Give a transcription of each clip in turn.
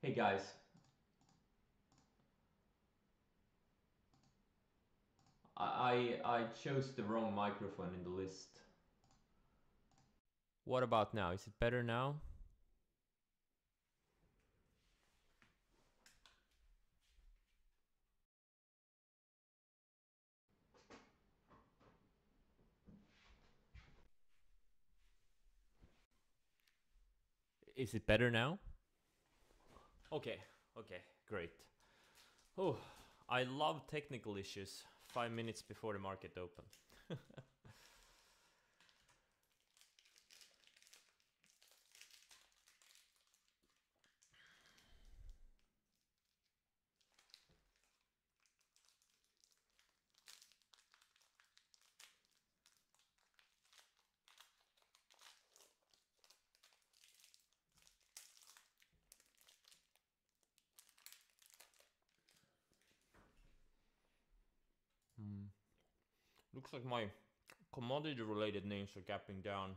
Hey guys, I chose the wrong microphone in the list. What about now? Is it better now? Is it better now? Okay, okay, great. Oh, I love technical issues 5 minutes before the market open. Looks like my commodity related names are gapping down.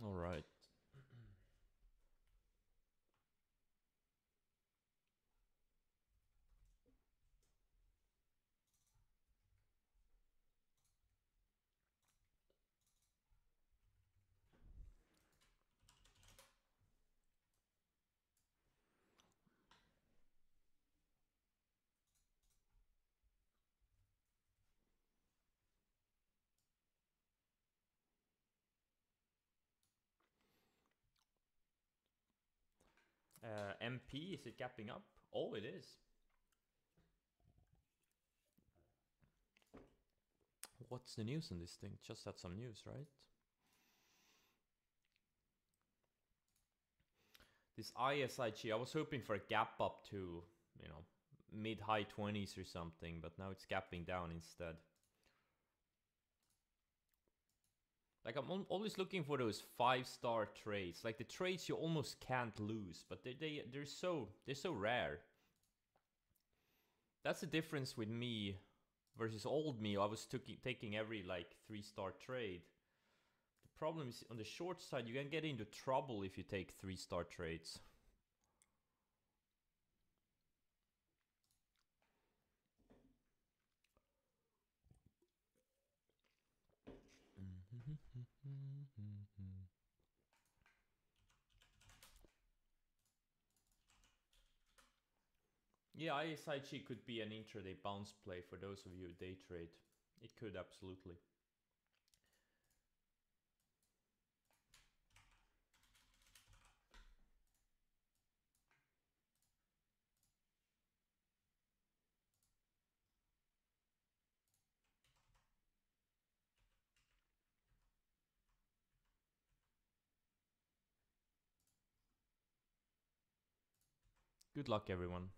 All right. MP, is it gapping up? Oh, it is. What's the news on this thing? Just had some news, right? This ISIG, I was hoping for a gap up to, mid-high 20s or something, but now it's gapping down instead. Like, I'm always looking for those 5-star trades, like the trades you almost can't lose, but they're so rare. That's the difference with me versus old me. I was taking every like 3-star trade. The problem is on the short side, you can get into trouble if you take 3-star trades. Yeah, ISIG could be an intraday bounce play for those of you who day trade. It could absolutely. Good luck, everyone.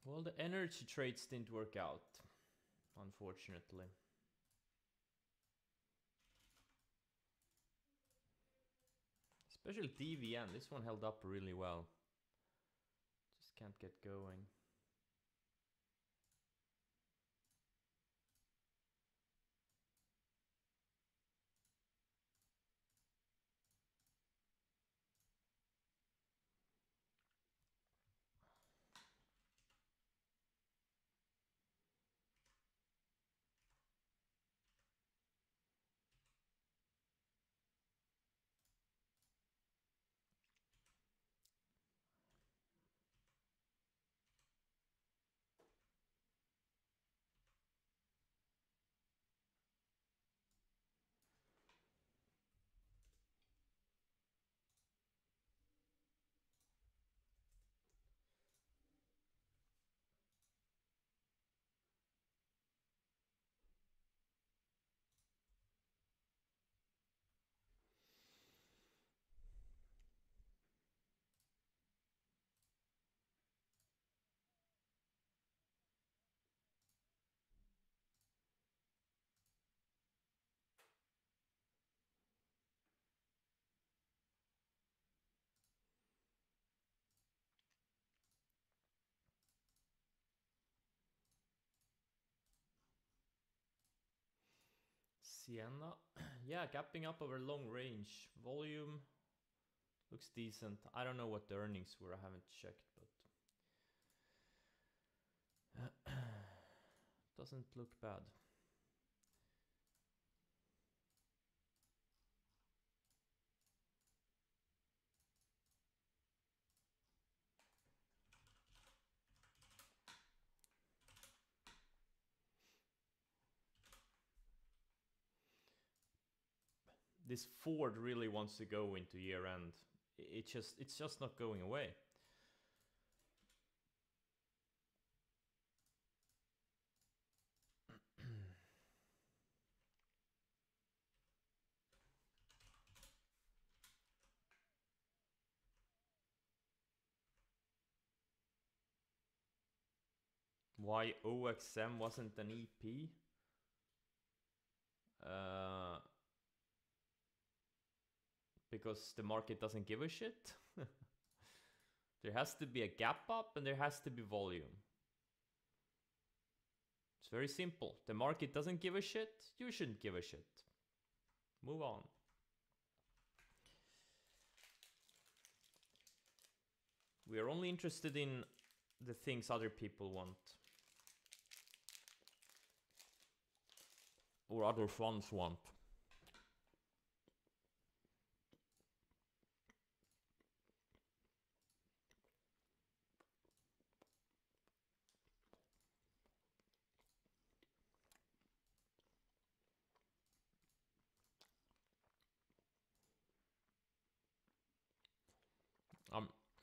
Well, the energy trades didn't work out, unfortunately. Especially DVN, this one held up really well. Just can't get going. Sienna, yeah, gapping up over long range. Volume looks decent. I don't know what the earnings were, I haven't checked, but doesn't look bad. This Ford really wants to go into year end. It's just not going away. Why OXM wasn't an EP? Because the market doesn't give a shit. There has to be a gap up and there has to be volume. It's very simple. The market doesn't give a shit, you shouldn't give a shit. Move on. We are only interested in the things other people want. Or other funds want.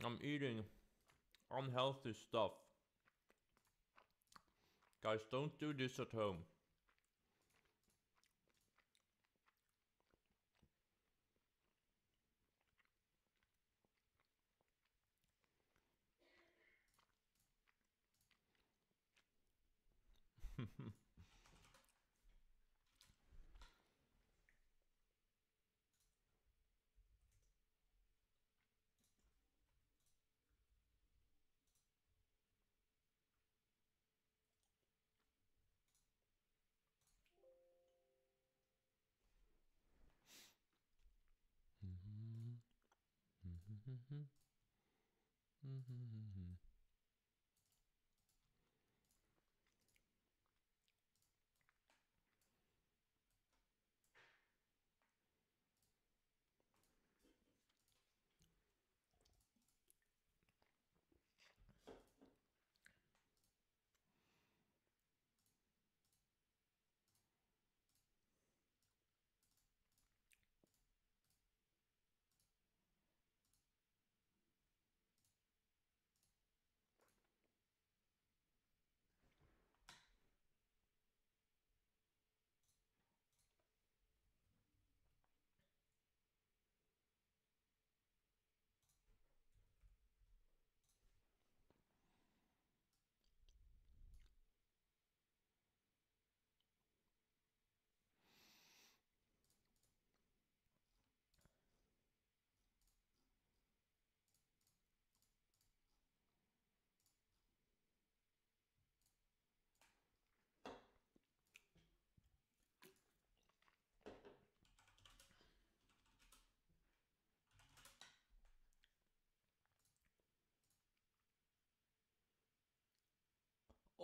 I'm eating unhealthy stuff. Guys, don't do this at home.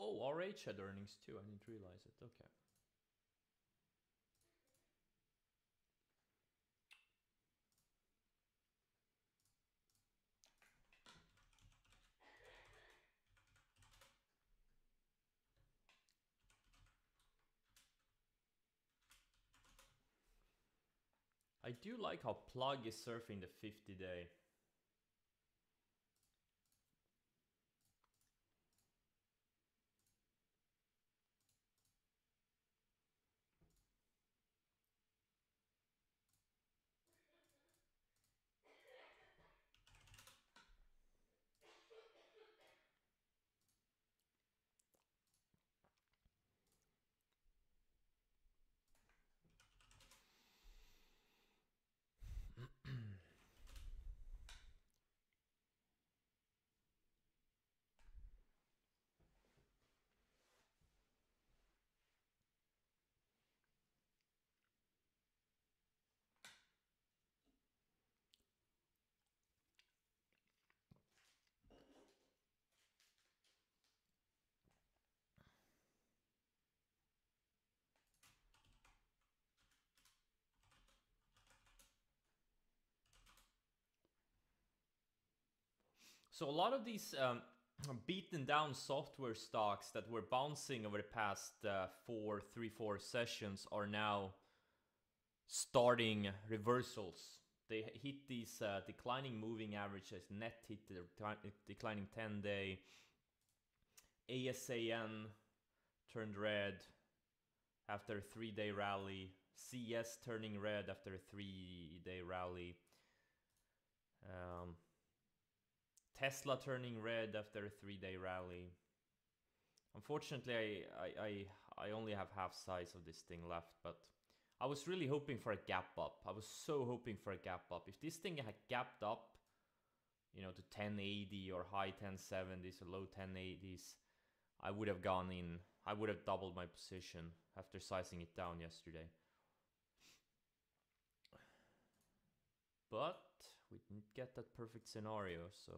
Oh, RH had earnings too. I didn't realize it. Okay. I do like how Plug is surfing the 50-day. So a lot of these beaten down software stocks that were bouncing over the past 4 sessions are now starting reversals. They hit these declining moving averages. Net hit the declining 10-day. ASAN turned red after a 3-day rally. CS turning red after a 3-day rally. Tesla turning red after a 3-day rally. Unfortunately, I only have half size of this thing left, but I was really hoping for a gap up. I was so hoping for a gap up. If this thing had gapped up, you know, to 1080 or high 1070s or low 1080s, I would have gone in. I would have doubled my position after sizing it down yesterday. But we didn't get that perfect scenario, so...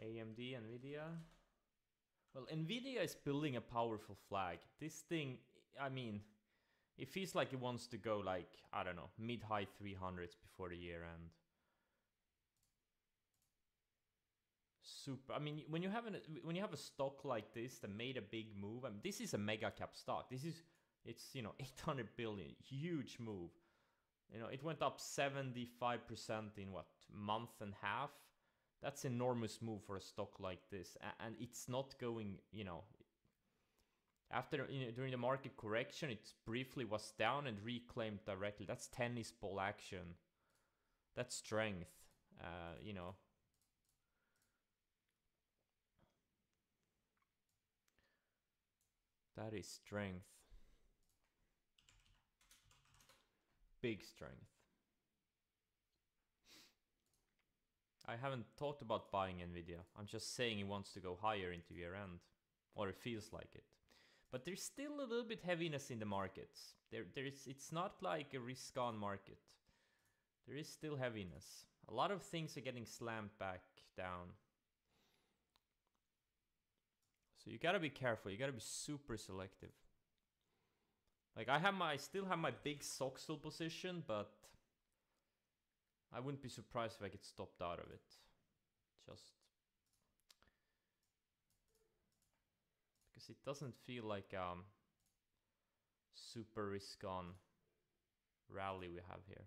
Amd Nvidia. Well, Nvidia is building a powerful flag. This thing, I mean, it feels like it wants to go like, I don't know, mid-high 300s before the year end. Super. I mean, when you have a stock like this that made a big move, I mean, this is a mega cap stock. It's you know, 800 billion, huge move. You know, it went up 75% in what, month and a half. That's enormous move for a stock like this, and it's not going, you know, after, you know, during the market correction, it briefly was down and reclaimed directly. That's tennis ball action. That's strength, you know. That is strength. Big strength. I haven't thought about buying Nvidia. I'm just saying it wants to go higher into year end, or it feels like it. But there's still a little bit heaviness in the markets. It's not like a risk-on market. There is still heaviness. A lot of things are getting slammed back down. So you gotta be careful. You gotta be super selective. Like I still have my big Soxel position, but I wouldn't be surprised if I get stopped out of it. Just because it doesn't feel like super risk-on rally we have here.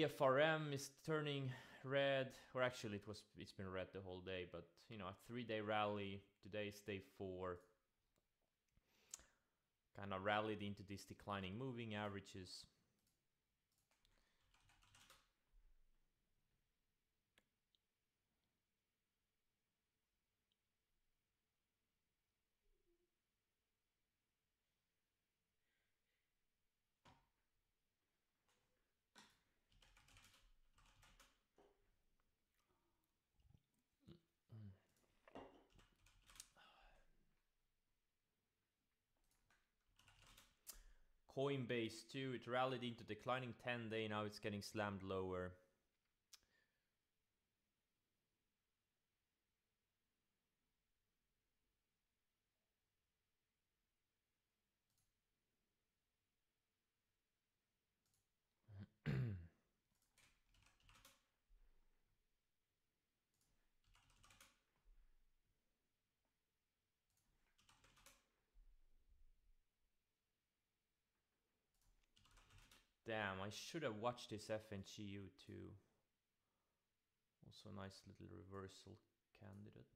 AFRM is turning red, or actually it's been red the whole day, but you know, a 3-day rally. Today is day 4. Kind of rallied into these declining moving averages. Coinbase too, it rallied into declining 10-day, now it's getting slammed lower. Damn, I should have watched this FNGU too. Also a nice little reversal candidate.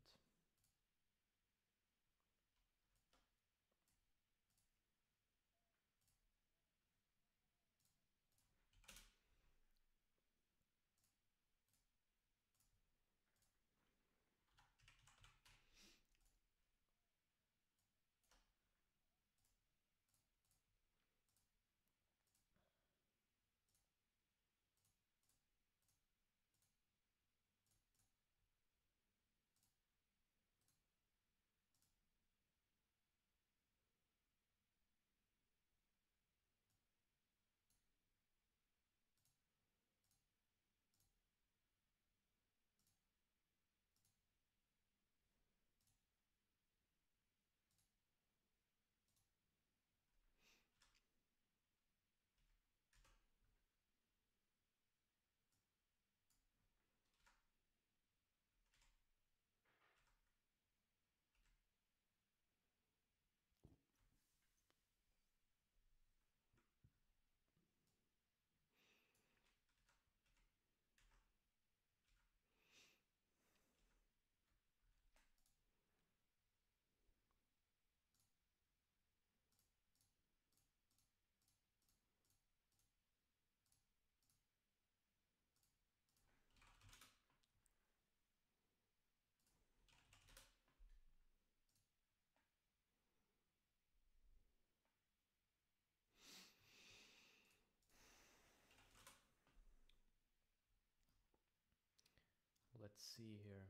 Let's see here.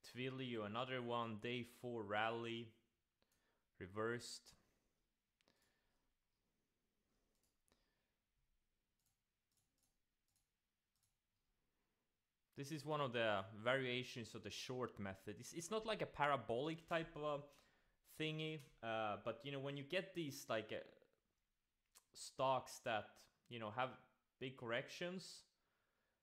Twilio, another one, day 4 rally, reversed. This is one of the variations of the short method. It's not like a parabolic type of thingy, but you know, when you get these like stocks that, you know, have big corrections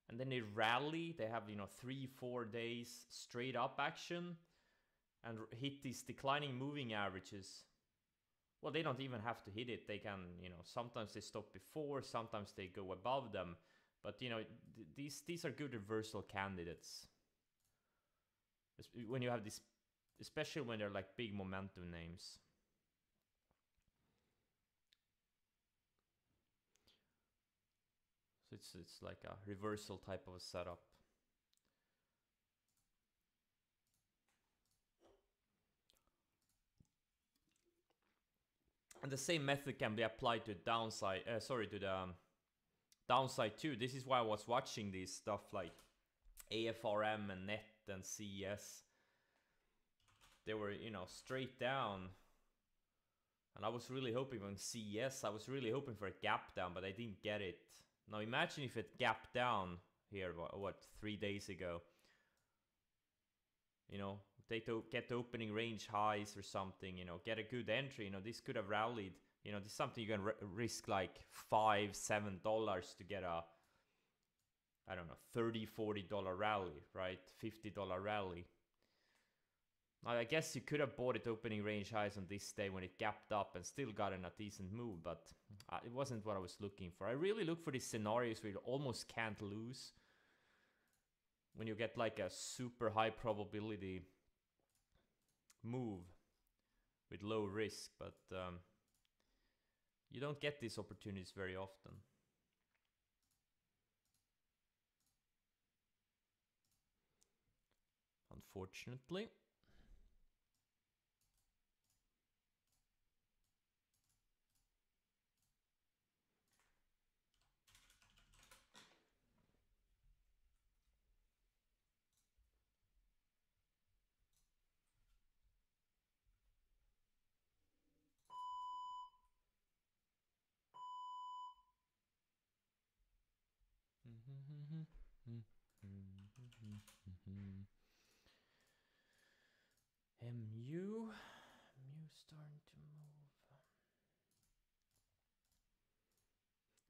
and then they rally, they have, you know, 3-4 days straight up action and hit these declining moving averages. Well, they don't even have to hit it. They can, you know, sometimes they stop before, sometimes they go above them. But, you know, these are good reversal candidates. When you have this, especially when they're like big momentum names. So it's like a reversal type of a setup. And the same method can be applied to downside, to the downside too. This is why I was watching these stuff like AFRM and NET and CES. They were, you know, straight down. And I was really hoping on CES, I was really hoping for a gap down, but I didn't get it. Now imagine if it gapped down here, what 3 days ago. You know, they get the opening range highs or something, you know, get a good entry. You know, this could have rallied. You know, this is something you can risk like $5-7 to get a, I don't know, $30-40 rally, right? $50 rally. Now, I guess you could have bought it opening range highs on this day when it gapped up and still gotten a decent move, but it wasn't what I was looking for. I really look for these scenarios where you almost can't lose. When you get like a super high probability move with low risk, but you don't get these opportunities very often. Unfortunately. MU starting to move.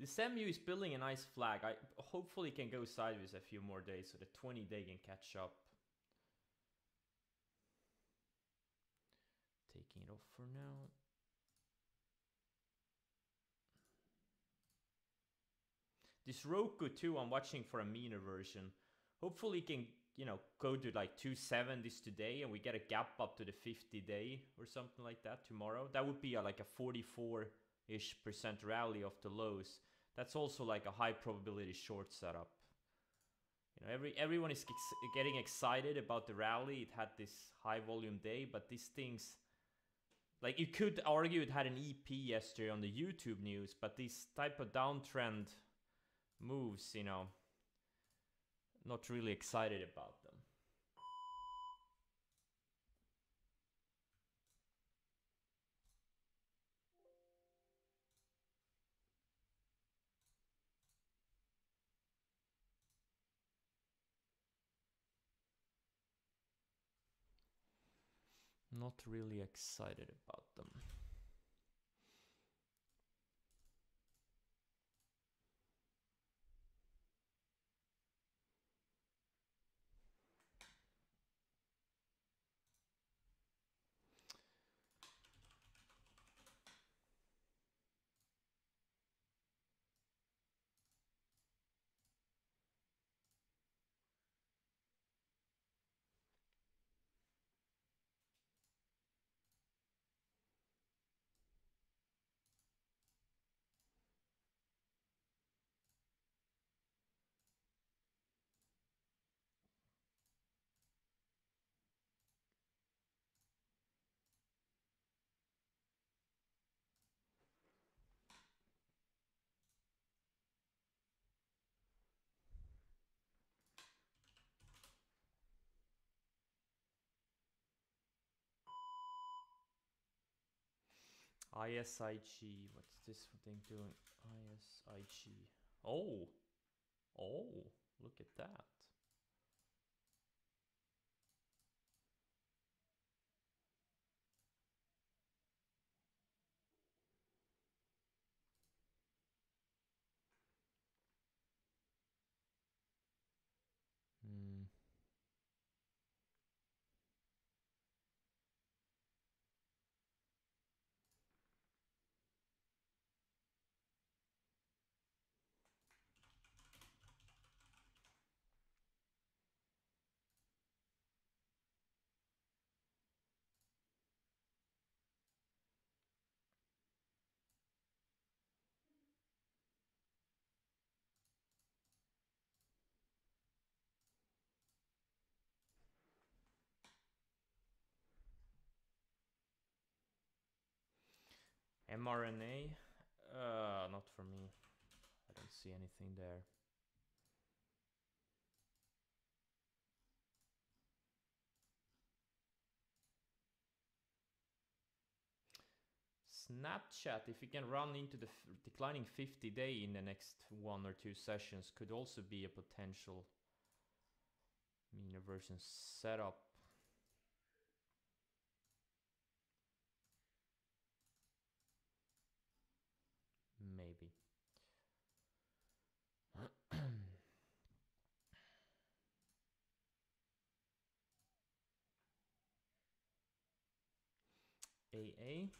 This MU is building a nice flag. I hopefully can go sideways a few more days so the 20-day can catch up. Taking it off for now. This Roku too, I'm watching for a meaner version. Hopefully it can, go to like 270s today and we get a gap up to the 50-day or something like that tomorrow. That would be like a 44-ish% rally of the lows. That's also like a high probability short setup. Everyone is getting excited about the rally. It had this high volume day, but these things, like you could argue it had an EP yesterday on the YouTube news, but these type of downtrend moves, not really excited about them. Not really excited about them. ISIG, what's this thing doing? ISIG. Oh, look at that. mRNA, not for me. I don't see anything there. Snapchat, if you can run into the declining 50-day in the next 1 or 2 sessions, could also be a potential meaner version setup. Maybe. AA.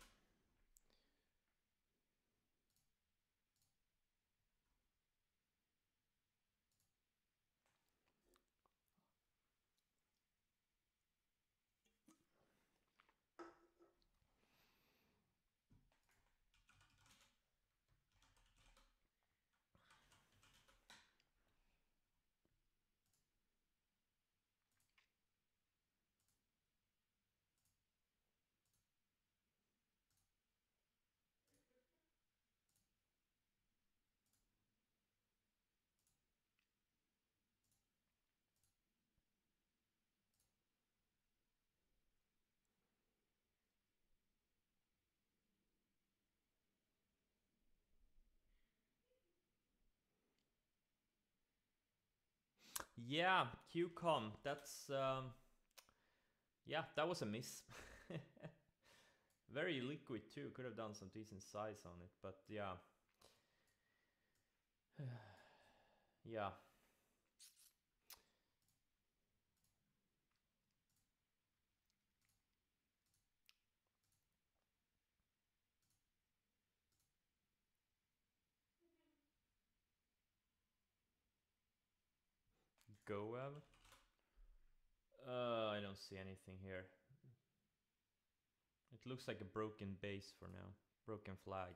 Yeah, QCOM. That's yeah, that was a miss. Very liquid too. Could have done some decent size on it, but yeah. Yeah. Goab. I don't see anything here. It looks like a broken base for now. Broken flag.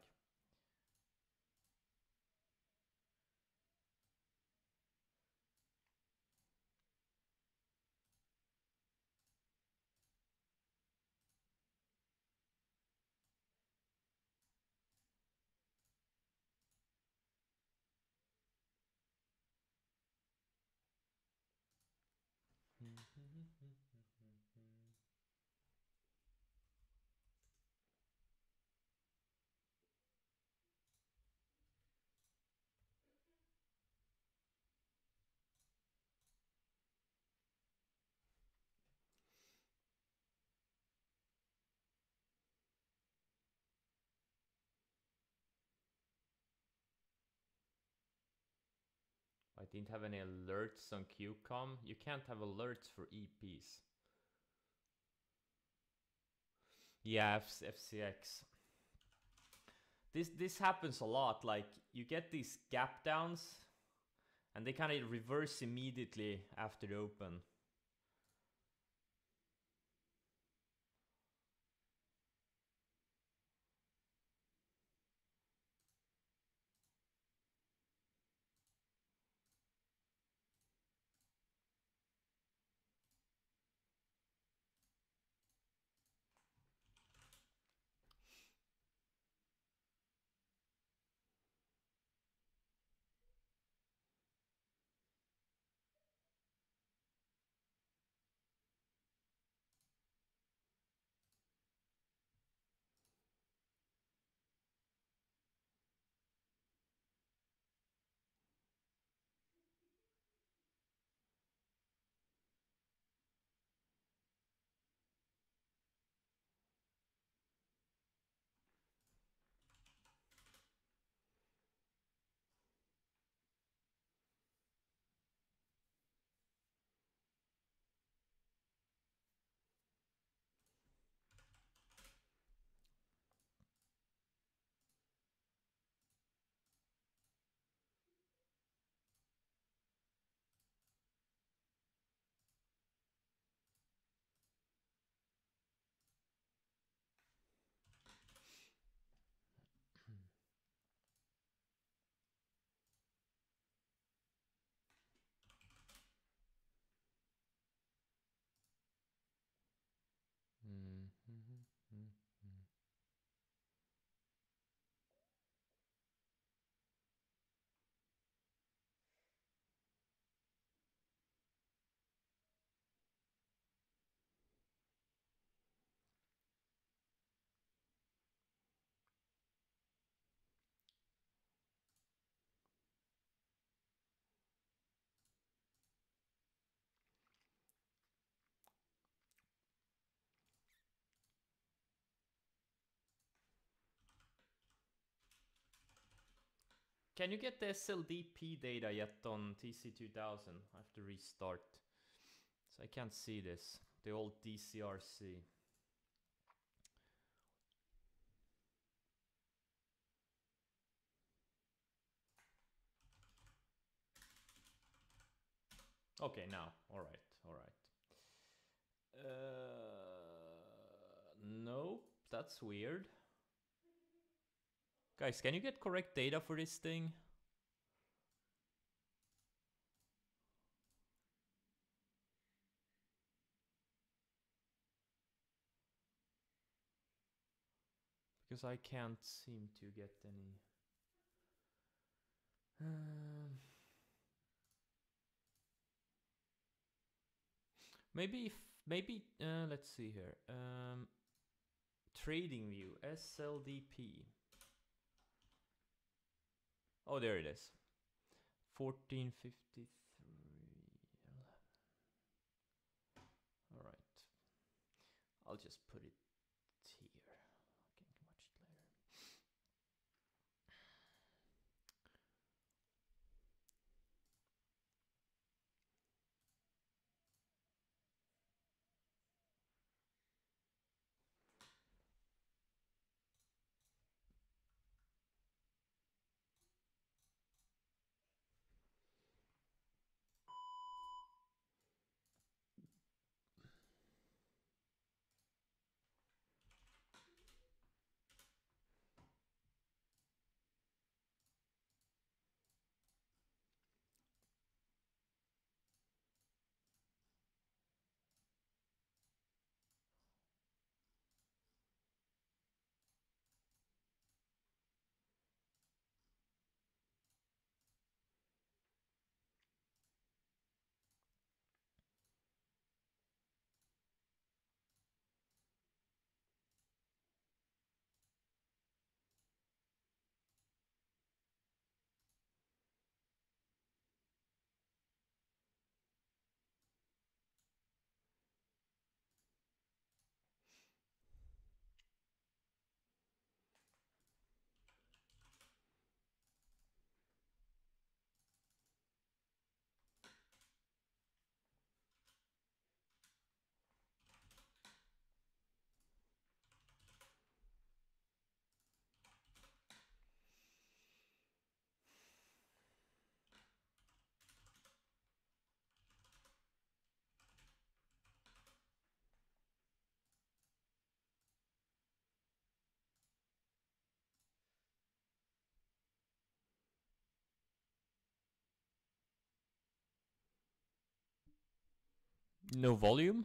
I didn't have any alerts on QCOM. You can't have alerts for EPs. Yeah, FCX. This happens a lot. Like you get these gap downs, and they kind of reverse immediately after the open. Can you get the SLDP data yet on TC2000? I have to restart. So I can't see this. The old DCRC. Okay, now. Alright, alright. Nope, that's weird. Guys, can you get correct data for this thing? Because I can't seem to get any. Maybe let's see here. Trading view SLDP. Oh, there it is. 1453. I'll just put it here. I can watch it later. No volume?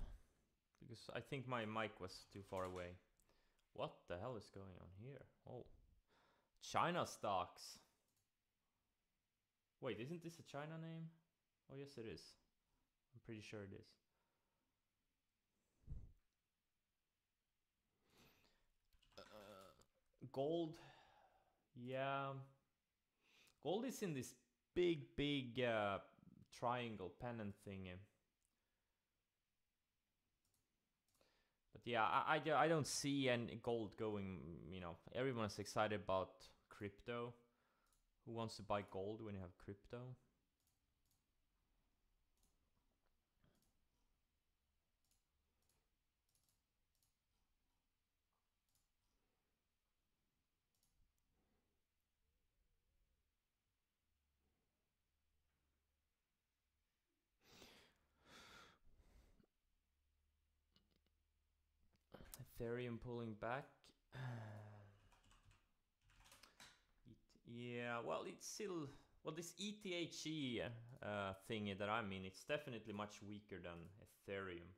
Because I think my mic was too far away. What the hell is going on here? Oh. China stocks. Wait, isn't this a China name? Oh, yes, it is. I'm pretty sure it is. Gold. Yeah. Gold is in this big triangle pennant thingy. But yeah, I don't see any gold going, you know, everyone's excited about crypto. Who wants to buy gold when you have crypto? Ethereum pulling back. Yeah, well, it's still... Well, this ETHE thingy that I'm in, it's definitely much weaker than Ethereum.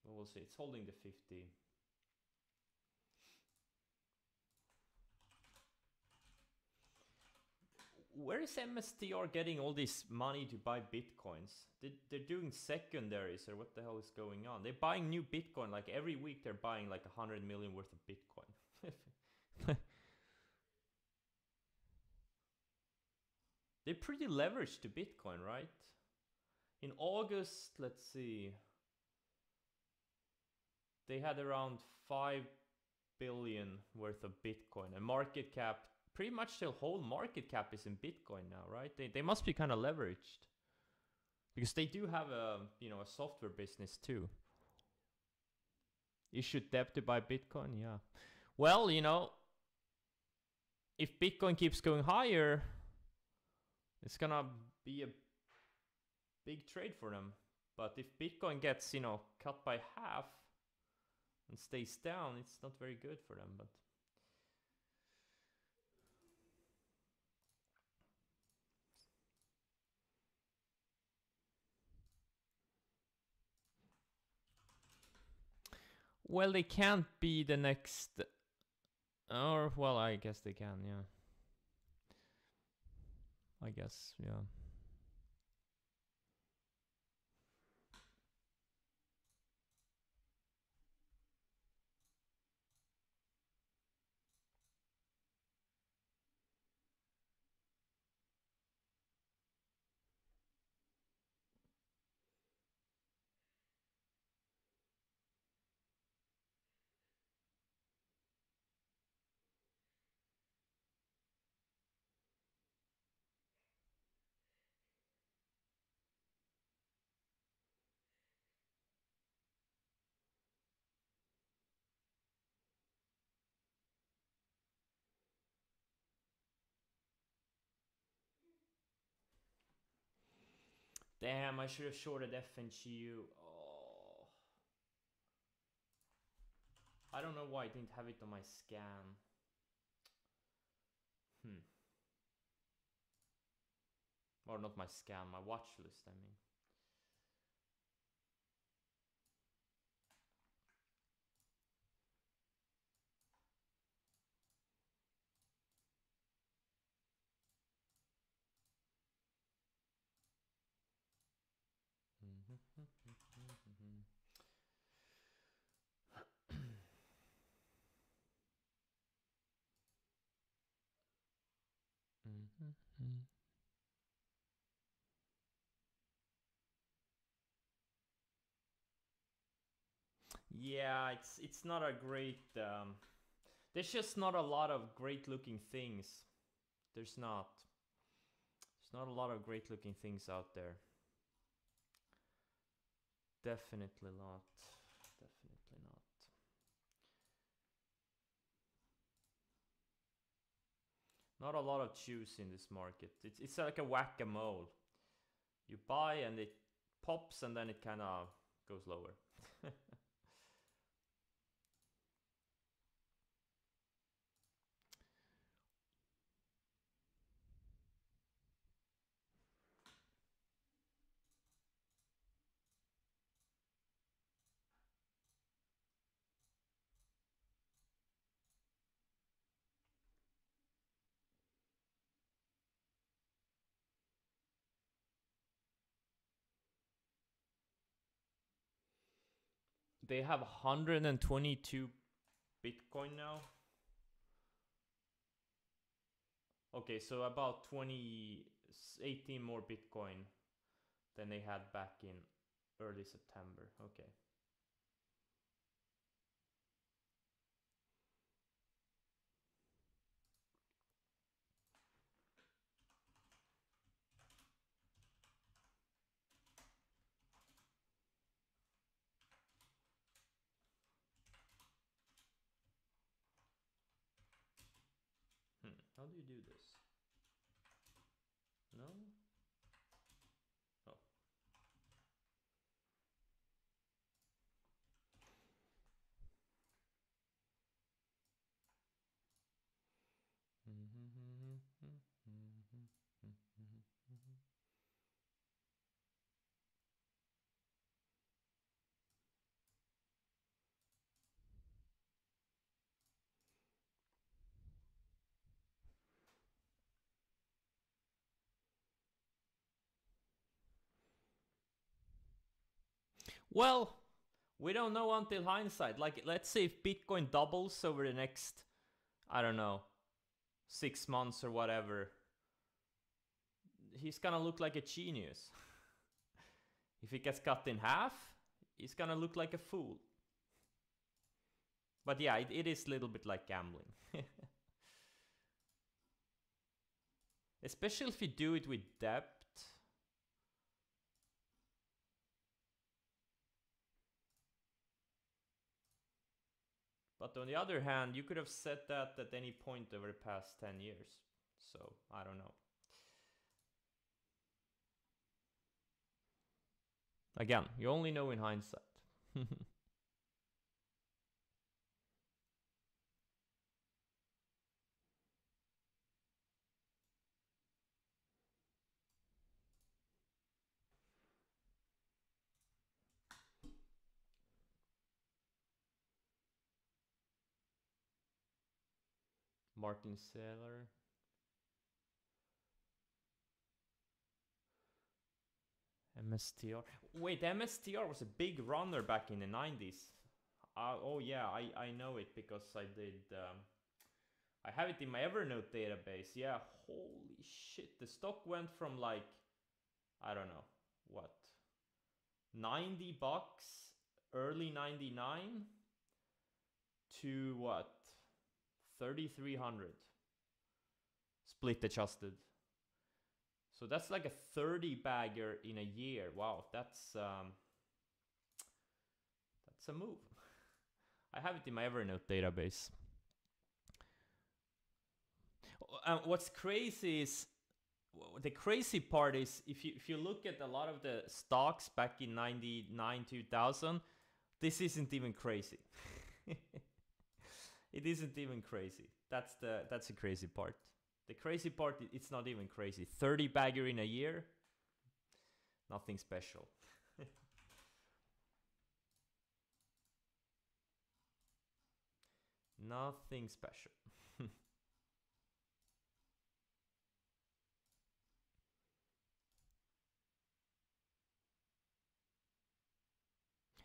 Well, we'll see. It's holding the 50. Where is MSTR getting all this money to buy bitcoins? They're doing secondaries, or what the hell is going on? They're buying new bitcoin. Like every week they're buying like 100 million worth of bitcoin. They're pretty leveraged to bitcoin, right? In August, let's see, they had around 5 billion worth of bitcoin, and market cap, pretty much their whole market cap is in bitcoin now, right? They must be kind of leveraged, because they do have a, you know, a software business too. Issued debt to buy bitcoin. Yeah, well, you know, if bitcoin keeps going higher, it's gonna be a big trade for them. But if bitcoin gets, you know, cut by half and stays down, it's not very good for them. But well, they can't be the next, or well, I guess they can. Yeah, I guess. Yeah. Damn, I should have shorted FNGU. Oh. I don't know why I didn't have it on my scan. Or not my scan, my watch list, I mean. Yeah, it's not a great. There's just not a lot of great looking things. There's not. There's not a lot of great looking things out there. Definitely not. Definitely not. Not a lot of choose in this market. It's like a whack-a-mole. You buy and it pops and then it kind of goes lower. They have 122 Bitcoin now. Okay, so about 18 more Bitcoin than they had back in early September. Okay. How do you do this? No? Oh. Well, we don't know until hindsight. Like, let's say if Bitcoin doubles over the next, I don't know, 6 months or whatever, he's gonna look like a genius. If it gets cut in half, he's gonna look like a fool. But yeah, it is a little bit like gambling. Especially if you do it with debt. But on the other hand, you could have set that at any point over the past 10 years. So, I don't know. Again, you only know in hindsight. Martin Saylor. MSTR. Wait, MSTR was a big runner back in the 90s. Oh yeah, I know it because I did. I have it in my Evernote database. Yeah, holy shit. The stock went from like, I don't know, what, $90 early 99 to what, 3,300 split adjusted. So that's like a 30 bagger in a year. Wow, that's a move. I have it in my Evernote database. What's crazy is the crazy part is if you look at a lot of the stocks back in 99 2000, this isn't even crazy. It isn't even crazy. That's the crazy part. The crazy part, it's not even crazy. 30 bagger in a year, nothing special. Nothing special.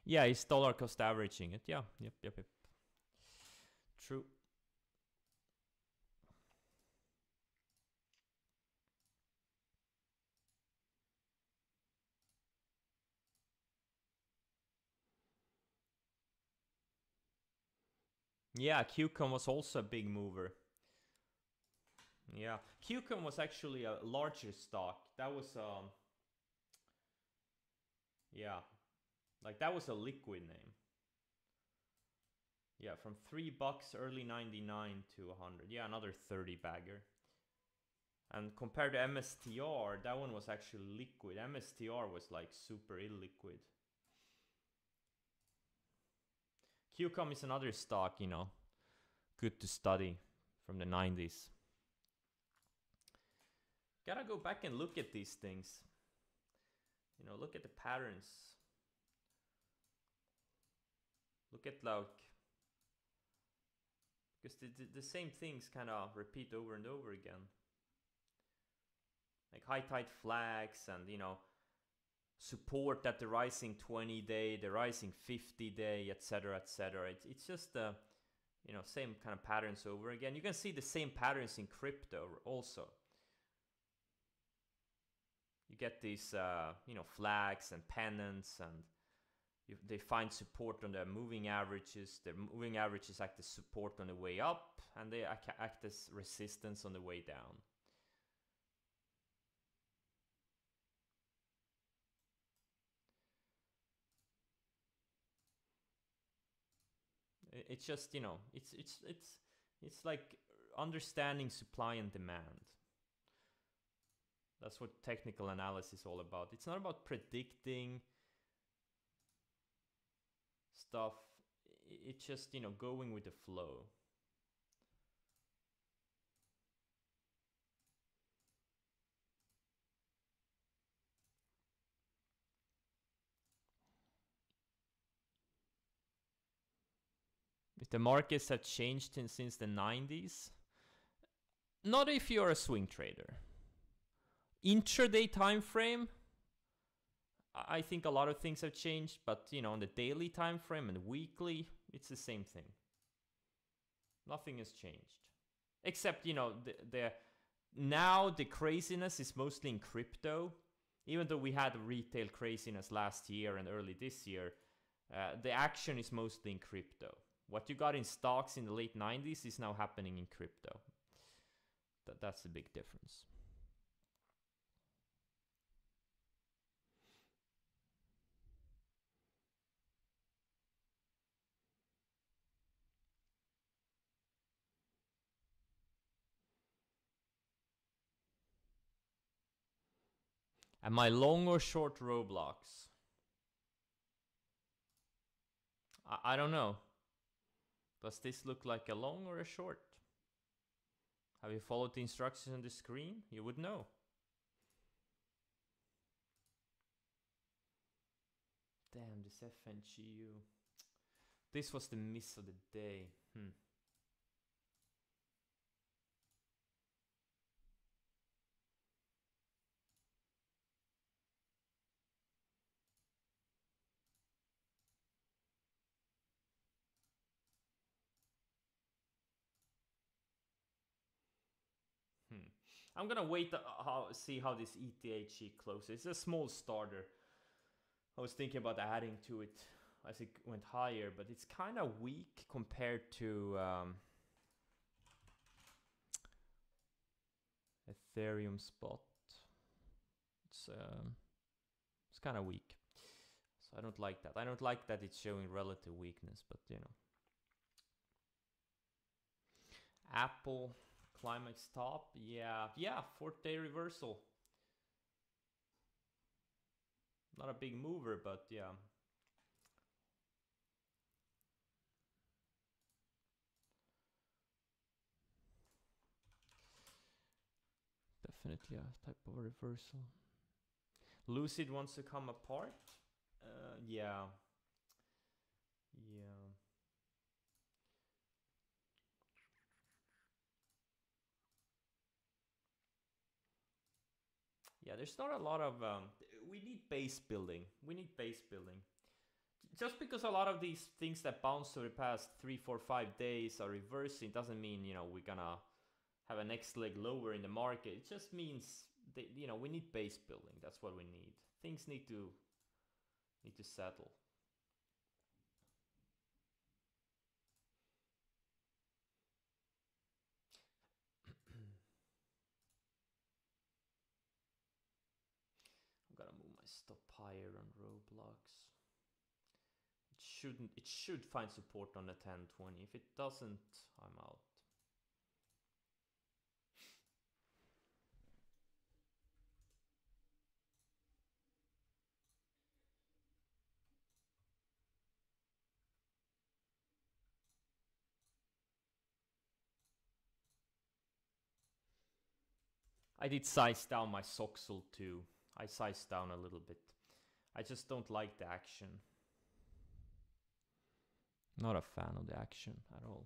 Yeah, it's dollar cost averaging it. Yeah, yep. True. Yeah, QCOM was also a big mover. Yeah, QCOM was actually a larger stock. That was yeah, like that was a liquid name. Yeah, from $3 early 99 to 100. Yeah, another 30 bagger. And compared to MSTR, that one was actually liquid. MSTR was like super illiquid. QCOM is another stock, you know, good to study from the 90s. Gotta go back and look at these things. You know, look at the patterns. Look at like, because the same things kind of repeat over and over again. Like high tide flags and, you know, support at the rising 20 day, the rising 50 day, etc., etc. It's just you know, same kind of patterns over again. You can see the same patterns in crypto also. You get these you know, flags and pennants, and they find support on the moving averages. The moving averages act as support on the way up, and they act as resistance on the way down. It's just, you know, it's like understanding supply and demand. That's what technical analysis is all about. It's not about predicting stuff. It's just, you know, going with the flow. If the markets have changed since the 90s, not if you're a swing trader. Intraday time frame, I think a lot of things have changed, but you know, on the daily time frame and weekly, it's the same thing. Nothing has changed, except, you know, now the craziness is mostly in crypto. Even though we had retail craziness last year and early this year, the action is mostly in crypto. What you got in stocks in the late 90s is now happening in crypto. That's the big difference. Am I long or short Roblox? I don't know. Does this look like a long or a short? Have you followed the instructions on the screen? You would know. Damn, this FNGU. This was the miss of the day. I'm gonna wait see how this ETH closes. It's a small starter. I was thinking about adding to it as it went higher, but it's kind of weak compared to Ethereum spot. It's kind of weak, so I don't like that. I don't like that it's showing relative weakness, but you know. Apple Climax top, yeah, 4th day reversal. Not a big mover, but yeah. Definitely a type of reversal. Lucid wants to come apart. Yeah. Yeah, there's not a lot of... we need base building. Just because a lot of these things that bounce over the past 3, 4, 5 days are reversing doesn't mean, we're gonna have a next leg lower in the market. It just means that, we need base building. That's what we need. Things need to settle. I'm gonna move my stop higher on Roblox. It should find support on the 1020. If it doesn't, I'm out. I did size down my Soxel too. I sized down a little bit. I just don't like the action. Not a fan of the action at all.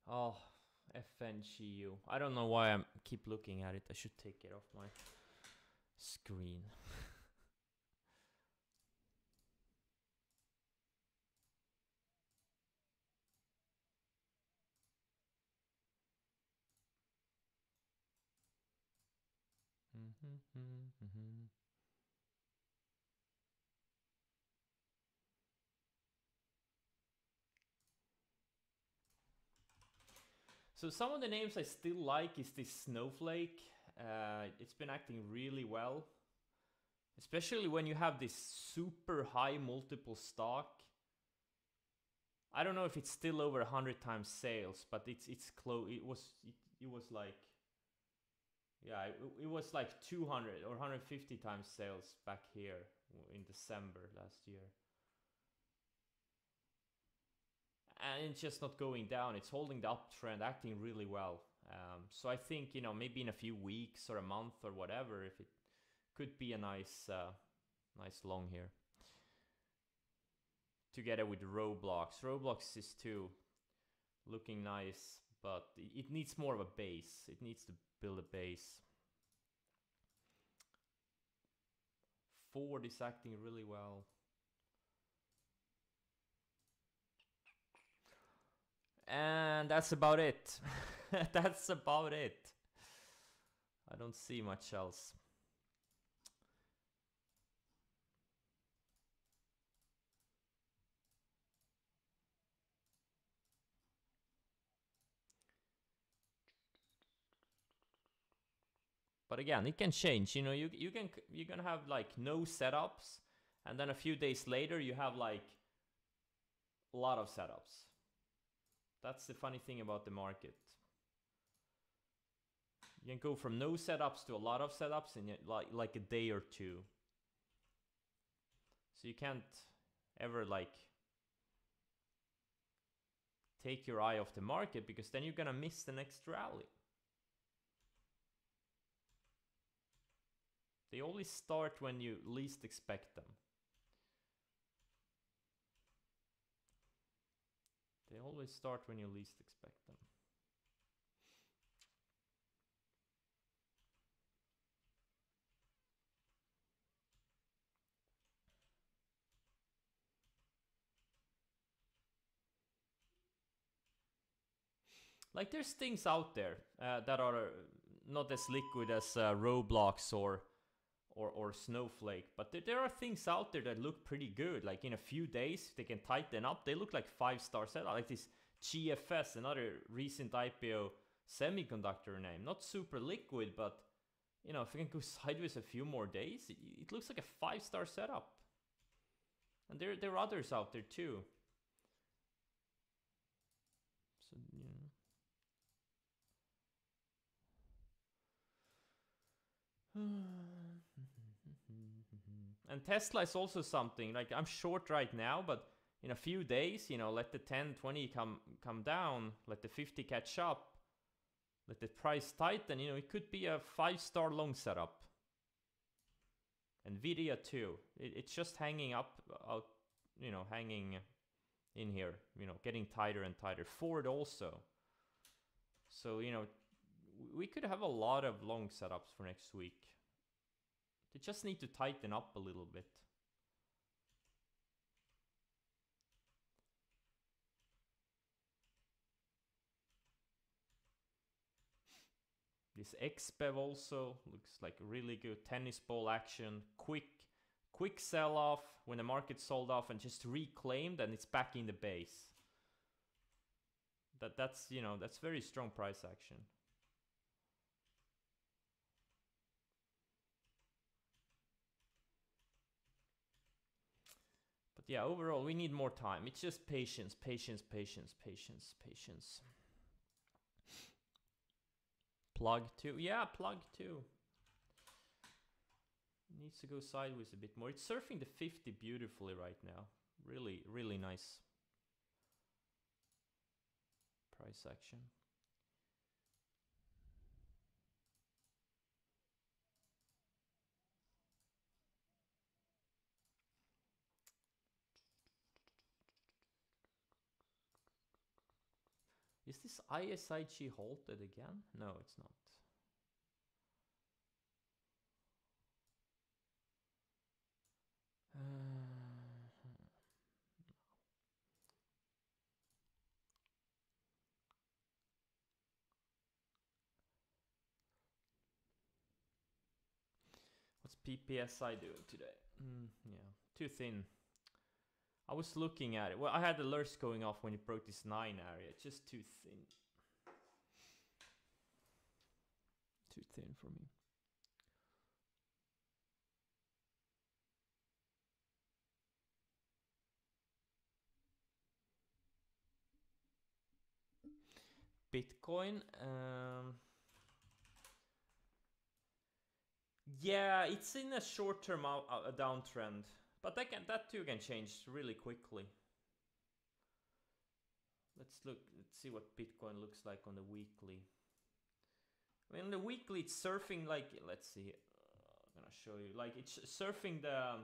Oh, FNGU. I don't know why I keep looking at it. I should take it off my screen. So some of the names I still like is this Snowflake. It's been acting really well. Especially when you have this super high multiple stock. I don't know if it's still over 100 times sales, but it's close. It was like, yeah, it was like 200 or 150 times sales back here in December last year. And it's just not going down. It's holding the uptrend, acting really well. So I think, maybe in a few weeks or a month or whatever, if it could be a nice long here. Together with Roblox. Roblox is too looking nice, but it needs more of a base. It needs to build a base. Ford is acting really well. And that's about it. That's about it. I don't see much else. But again, it can change. You're gonna have like no setups, and then a few days later you have like a lot of setups. That's the funny thing about the market. You can go from no setups to a lot of setups in like a day or two. So you can't ever like take your eye off the market, because then you're gonna miss the next rally. They always start when you least expect them. They always start when you least expect them. Like there's things out there that are not as liquid as Roblox or Snowflake, but there are things out there that look pretty good. Like in a few days, they can tighten up. They look like 5-star setup. Like this GFS, another recent IPO semiconductor name. Not super liquid, but you know, if it can go sideways a few more days, it looks like a 5-star setup. And there are others out there too. So, you know. And Tesla is also something, like I'm short right now, but in a few days, you know, let the 10, 20 come down, let the 50 catch up, let the price tighten, you know, it could be a 5-star long setup. Nvidia too, it's just hanging up out, you know, hanging in here, you know, getting tighter and tighter. Ford also. So, you know, we could have a lot of long setups for next week. They just need to tighten up a little bit. This XBEV also looks like really good tennis ball action. Quick sell off when the market sold off and just reclaimed, and it's back in the base. That's, you know, that's very strong price action. But yeah, overall we need more time. It's just patience. Plug 2. Yeah, plug 2. Needs to go sideways a bit more. It's surfing the 50 beautifully right now. Really, really nice price action. Is this ISIG halted again? No, it's not. What's PPSI doing today? Yeah, too thin. I was looking at it. Well, I had alerts going off when it broke this 9 area. It's just too thin. Too thin for me. Bitcoin. Yeah, it's in a short-term downtrend, but that too can change really quickly. Let's see what Bitcoin looks like on the weekly. I mean, on the weekly it's surfing like, let's see. I'm gonna show you. Like it's surfing the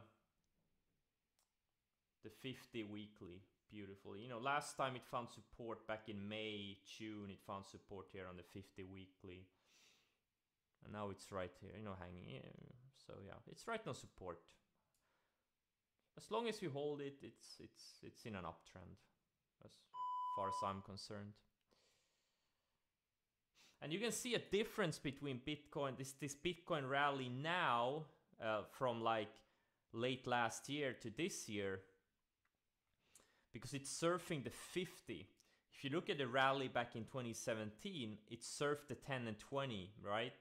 50 weekly beautifully. You know, last time it found support back in May, June. It found support here on the 50 weekly. And now it's right here, you know, hanging in. So yeah, it's right now support. As long as you hold it, it's in an uptrend, as far as I'm concerned. And you can see a difference between Bitcoin, this Bitcoin rally now, from like late last year to this year, because it's surfing the 50. If you look at the rally back in 2017, it surfed the 10 and 20, right?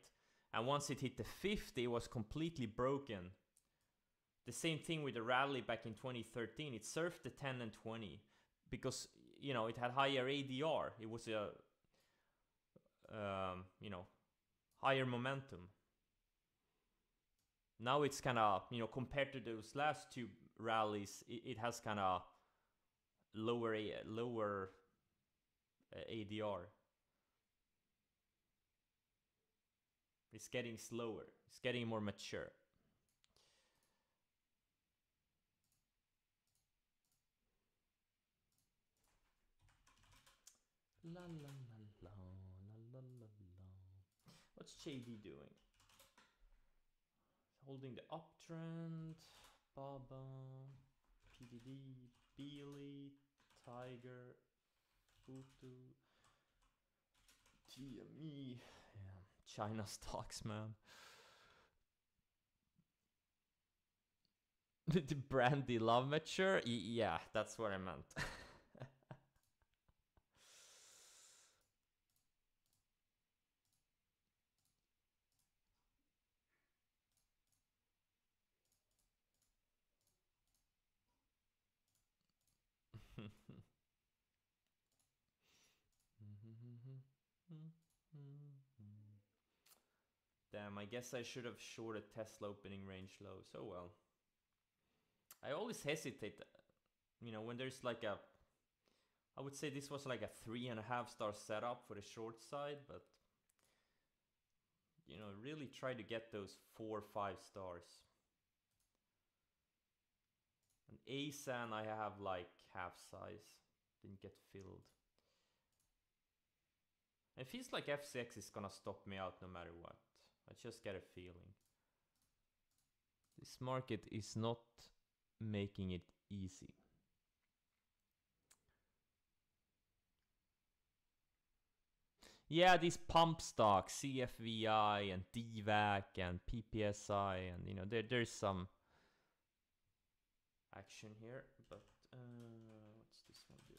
And once it hit the 50, it was completely broken. The same thing with the rally back in 2013. It surfed the 10 and 20 because, you know, it had higher ADR. It was a, you know, higher momentum. Now it's kind of, you know, compared to those last two rallies, it has kind of lower ADR. It's getting slower. It's getting more mature. La la la la la la la la. What's JD doing? Holding the uptrend. Baba, PDD, Beely, Tiger, Futu. TME. Yeah. China stocks, man. The brandy love mature? Yeah, that's what I meant. Damn, I guess I should have shorted Tesla opening range low. So well. I always hesitate, when there's like a... I would say this was like a 3.5 star setup for the short side, but... really try to get those 4 or 5 stars. And ASAN I have like half size. Didn't get filled. It feels like FCX is gonna stop me out no matter what. I just get a feeling. This market is not making it easy. Yeah, these pump stocks, CFVI and DVAC and PPSI, and there's some action here, but what's this one doing?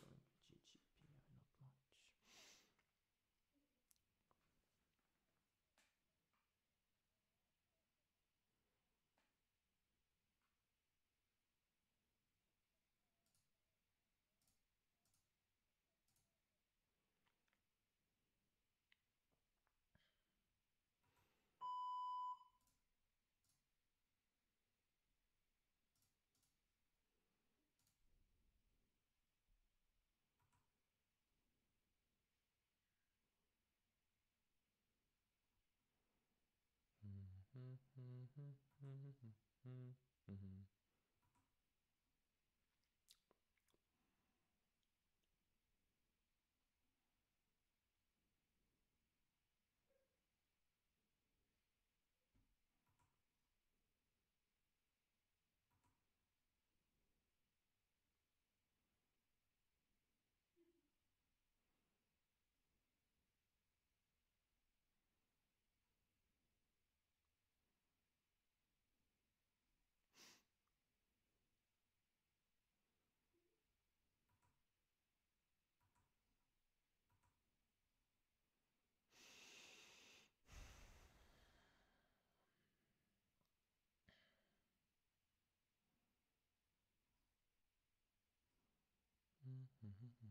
GGPI,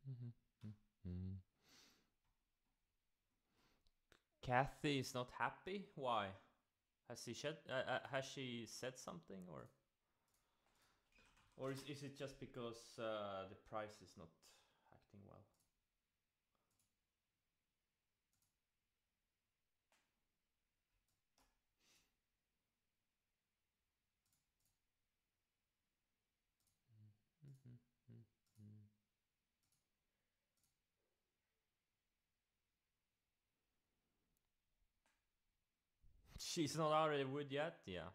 not much. Kathy is not happy. Why? Has she said something, or is it just because the price is not acting well? She's not out of the wood yet. Yeah.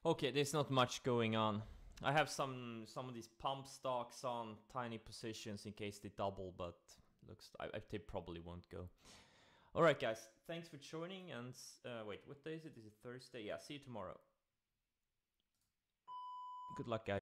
Okay, there's not much going on. I have some of these pump stocks on tiny positions in case they double, but looks they probably won't go. All right, guys, thanks for joining. And wait, what day is it? Is it Thursday? Yeah, see you tomorrow. Good luck, guys.